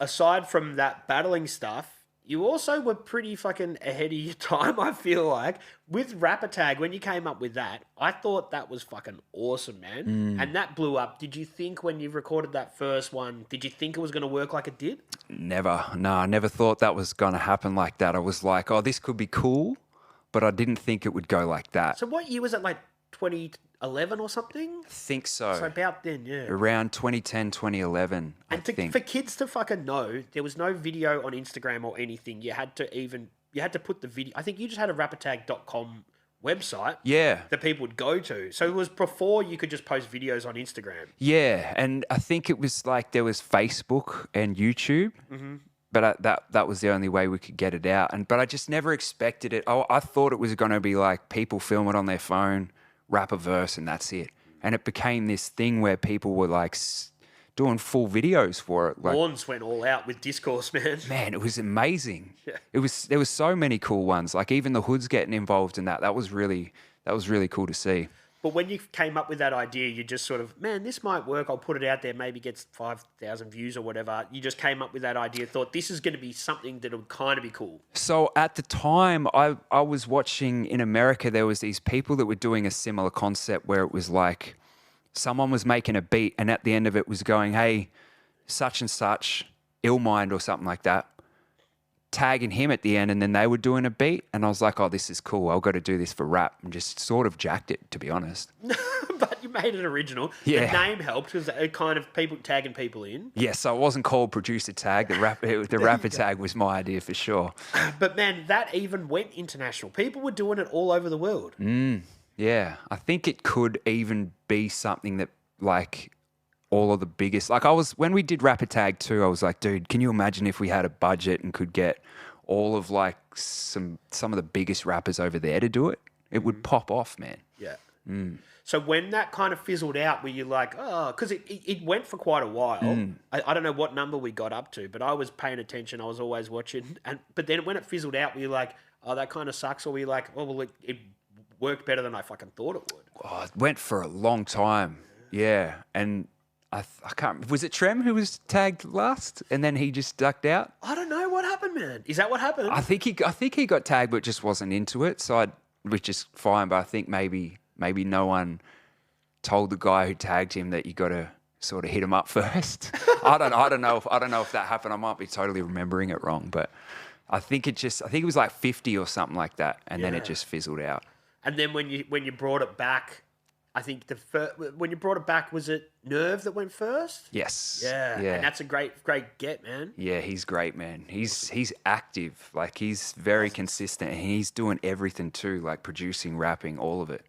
Aside from that battling stuff, you also were pretty fucking ahead of your time, I feel like. With Rappertag, when you came up with that, I thought that was fucking awesome, man. And that blew up. Did you think when you recorded that first one, did you think it was going to work like it did? Never. No, I never thought that was going to happen like that. I was like, oh, this could be cool, but I didn't think it would go like that. So what year was it, like 2011 or something? I think so. So about then, yeah. Around 2010, 2011, I think. For kids to fucking know, there was no video on Instagram or anything. You had to put the video. I think you just had a rappertag.com website. Yeah. That people would go to. So it was before you could just post videos on Instagram. Yeah, and I think it was like there was Facebook and YouTube. But that was the only way we could get it out. But I just never expected it. I thought it was going to be like people film it on their phone, rap a verse, and that's it. And it became this thing where people were like doing full videos for it. Like, Lawns went all out with Discourse, man. man, it was amazing. Yeah. There was so many cool ones. Like even the Hoods getting involved in that. That was really cool to see. But when you came up with that idea, you just sort of, man, this might work. I'll put it out there. Maybe gets 5,000 views or whatever. You just came up with that idea, thought this is going to be something that would kind of be cool. So at the time, I was watching in America, there was these people that were doing a similar concept where it was like someone was making a beat and at the end of it was going, hey, such and such, Illmind or something like that, tagging him at the end, and then they were doing a beat, and I was like, oh, this is cool. I've got to do this for rap, and just sort of jacked it, to be honest. But you made it original. Yeah. The name helped because it kind of people tagging people in. Yeah, so it wasn't called Producer Tag. The Rappertag was my idea for sure. But man, that even went international. People were doing it all over the world. Yeah, I think it could even be something that like all of the biggest, like when we did Rappertag 2, I was like, dude, can you imagine if we had a budget and could get all of like some of the biggest rappers over there to do it? It would pop off, man. Yeah. So when that kind of fizzled out, were you like, oh, because it went for quite a while. I don't know what number we got up to, but I was paying attention. I was always watching. But then when it fizzled out, were you like, oh, that kind of sucks? Or were you like, oh, well, it worked better than I fucking thought it would? Oh, it went for a long time. Yeah. And I can't, was it Trem who was tagged last and then he just ducked out? I don't know what happened, man. Is that what happened? I think he got tagged but just wasn't into it. So which is fine, but I think maybe no one told the guy who tagged him that you got to sort of hit him up first. I don't know if that happened. I might be totally remembering it wrong, but I think it was like 50 or something like that, and then it just fizzled out. And then when you brought it back, I think when you brought it back, was it Nerve that went first? Yes. Yeah. And that's a great get, man. Yeah, he's great, man. He's active. Like he's very consistent and he's doing everything too, like producing, rapping, all of it.